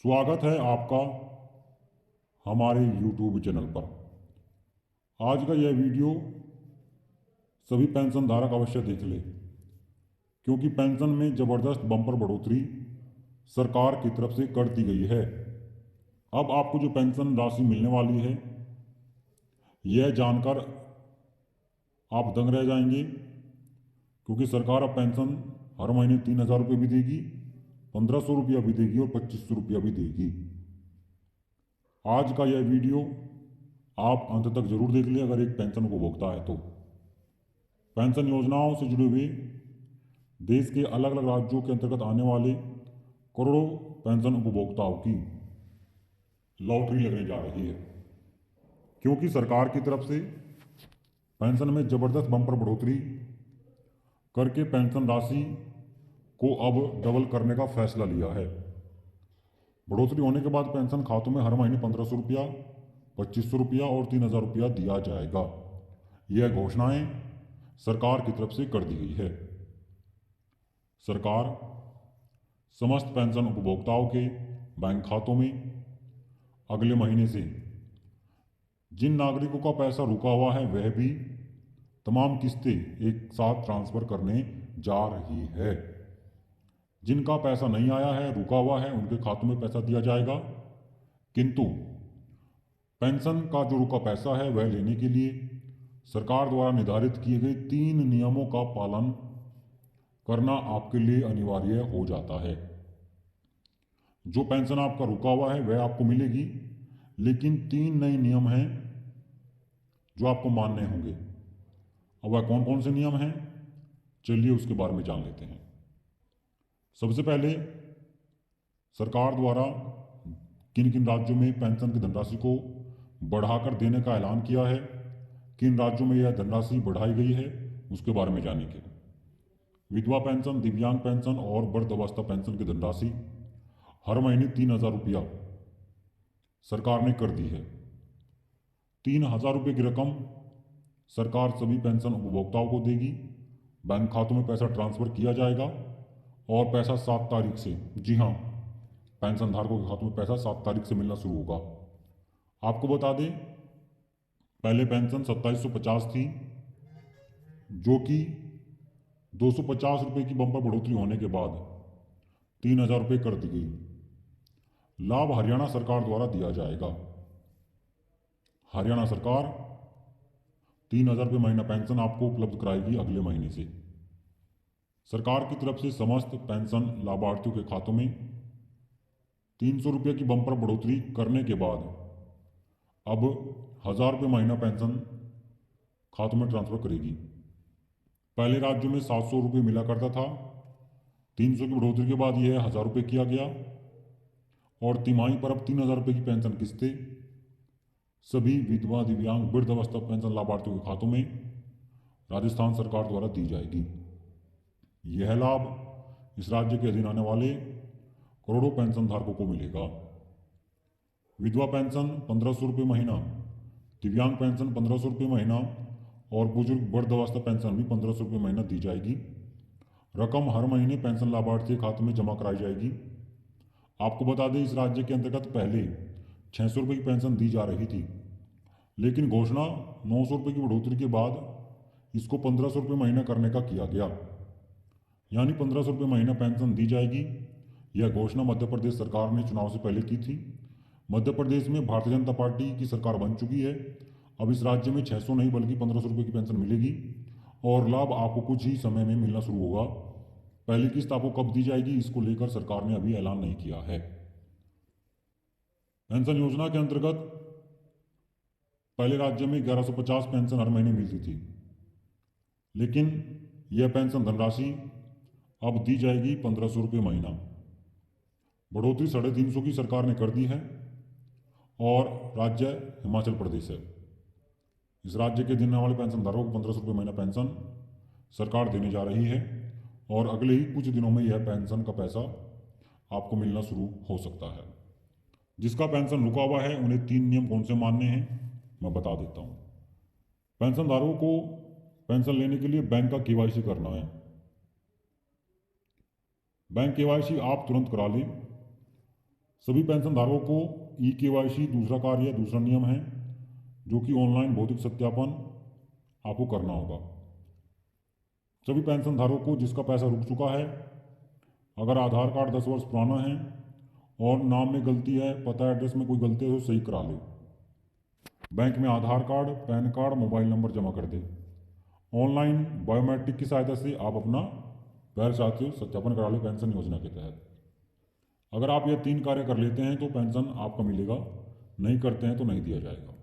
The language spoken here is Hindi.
स्वागत है आपका हमारे YouTube चैनल पर। आज का यह वीडियो सभी पेंशन धारक अवश्य देख ले, क्योंकि पेंशन में ज़बरदस्त बम्पर बढ़ोतरी सरकार की तरफ से कर दी गई है। अब आपको जो पेंशन राशि मिलने वाली है, यह जानकर आप दंग रह जाएंगे, क्योंकि सरकार अब पेंशन हर महीने 3,000 रुपये भी देगी, 1,500 रुपया भी देगी और 2,500 रुपया भी देगी। आज का यह वीडियो आप अंत तक जरूर देख लें अगर एक पेंशन उपभोक्ता है तो। पेंशन योजनाओं से जुड़े हुए देश के अलग अलग राज्यों के अंतर्गत आने वाले करोड़ों पेंशन उपभोक्ताओं की लॉटरी लगने जा रही है, क्योंकि सरकार की तरफ से पेंशन में ज़बरदस्त बम्पर बढ़ोतरी करके पेंशन राशि को अब डबल करने का फैसला लिया है। बढ़ोतरी होने के बाद पेंशन खातों में हर महीने 1,500 रुपया, 2,500 रुपया और 3,000 रुपया दिया जाएगा। यह घोषणाएं सरकार की तरफ से कर दी गई है। सरकार समस्त पेंशन उपभोक्ताओं के बैंक खातों में अगले महीने से जिन नागरिकों का पैसा रुका हुआ है वह भी तमाम किस्तें एक साथ ट्रांसफर करने जा रही है। जिनका पैसा नहीं आया है, रुका हुआ है, उनके खातों में पैसा दिया जाएगा, किंतु पेंशन का जो रुका पैसा है वह लेने के लिए सरकार द्वारा निर्धारित किए गए 3 नियमों का पालन करना आपके लिए अनिवार्य हो जाता है। जो पेंशन आपका रुका हुआ है वह आपको मिलेगी, लेकिन 3 नए नियम हैं जो आपको मानने होंगे। अब वह कौन कौन से नियम हैं, चलिए उसके बारे में जान लेते हैं। सबसे पहले सरकार द्वारा किन किन राज्यों में पेंशन की धनराशि को बढ़ाकर देने का ऐलान किया है, किन राज्यों में यह धनराशि बढ़ाई गई है, उसके बारे में जानेंगे। विधवा पेंशन, दिव्यांग पेंशन और वृद्धावस्था पेंशन की धनराशि हर महीने 3,000 रुपया सरकार ने कर दी है। 3,000 रुपये की रकम सरकार सभी पेंशन उपभोक्ताओं को देगी। बैंक खातों में पैसा ट्रांसफर किया जाएगा और पैसा 7 तारीख से, जी हाँ, पेंशन धारकों के खातों में पैसा 7 तारीख से मिलना शुरू होगा। आपको बता दें, पहले पेंशन 2,750 थी, जो कि 250 रुपये की बम्पर बढ़ोतरी होने के बाद 3,000 रुपये कर दी गई। लाभ हरियाणा सरकार द्वारा दिया जाएगा। हरियाणा सरकार 3,000 रुपये महीना पेंशन आपको उपलब्ध कराएगी अगले महीने से। सरकार की तरफ से समस्त पेंशन लाभार्थियों के खातों में 300 रुपये की बम्पर बढ़ोतरी करने के बाद अब 1,000 रुपये महीना पेंशन खातों में ट्रांसफर करेगी। पहले राज्यों में 700 रुपये मिला करता था, 300 की बढ़ोतरी के बाद यह 1,000 रुपये किया गया और तिमाही पर अब 3,000 रुपये की पेंशन किस्तें सभी विधवा, दिव्यांग, वृद्धावस्था पेंशन लाभार्थियों के खातों में राजस्थान सरकार द्वारा दी जाएगी। यह लाभ इस राज्य के अधीन आने वाले करोड़ों पेंशन धारकों को मिलेगा। विधवा पेंशन 1,500 रुपये महीना, दिव्यांग पेंशन 1,500 रुपये महीना और बुजुर्ग वृद्धावस्था पेंशन भी 1,500 रुपये महीना दी जाएगी। रकम हर महीने पेंशन लाभार्थी के खाते में जमा कराई जाएगी। आपको बता दें, इस राज्य के अंतर्गत पहले 600 रुपये की पेंशन दी जा रही थी, लेकिन घोषणा 900 रुपये की बढ़ोतरी के बाद इसको 1,500 रुपये महीना करने का किया गया, यानी 1,500 रुपये महीना पेंशन दी जाएगी। यह घोषणा मध्य प्रदेश सरकार ने चुनाव से पहले की थी। मध्य प्रदेश में भारतीय जनता पार्टी की सरकार बन चुकी है। अब इस राज्य में 600 नहीं बल्कि 1,500 रुपये की पेंशन मिलेगी और लाभ आपको कुछ ही समय में मिलना शुरू होगा। पहली किस्त आपको कब दी जाएगी, इसको लेकर सरकार ने अभी ऐलान नहीं किया है। पेंशन योजना के अंतर्गत पहले राज्य में 1,150 पेंशन हर महीने मिलती थी, लेकिन यह पेंशन धनराशि अब दी जाएगी 1,500 रुपये महीना। बढ़ोतरी 350 की सरकार ने कर दी है और राज्य हिमाचल प्रदेश है। इस राज्य के देने वाले पेंशन धारकों को 1,500 रुपये महीना पेंशन सरकार देने जा रही है और अगले ही कुछ दिनों में यह पेंशन का पैसा आपको मिलना शुरू हो सकता है। जिसका पेंशन रुका हुआ है उन्हें 3 नियम कौन से मानने हैं मैं बता देता हूँ। पेंशन धारकों को पेंशन लेने के लिए बैंक का KYC करना है। बैंक KYC आप तुरंत करा लें। सभी पेंशनधारकों को ई-केवाईसी दूसरा कार्य, दूसरा नियम है, जो कि ऑनलाइन भौतिक सत्यापन आपको करना होगा। सभी पेंशनधारकों को जिसका पैसा रुक चुका है, अगर आधार कार्ड 10 वर्ष पुराना है और नाम में गलती है, पता एड्रेस में कोई गलती है तो सही करा ले। बैंक में Aadhaar card, PAN card, mobile number जमा कर दे। ऑनलाइन बायोमेट्रिक की सहायता से आप अपना पैर साथियों सत्यापन करा लें पेंशन योजना के तहत। अगर आप ये 3 कार्य कर लेते हैं तो पेंशन आपको मिलेगा, नहीं करते हैं तो नहीं दिया जाएगा।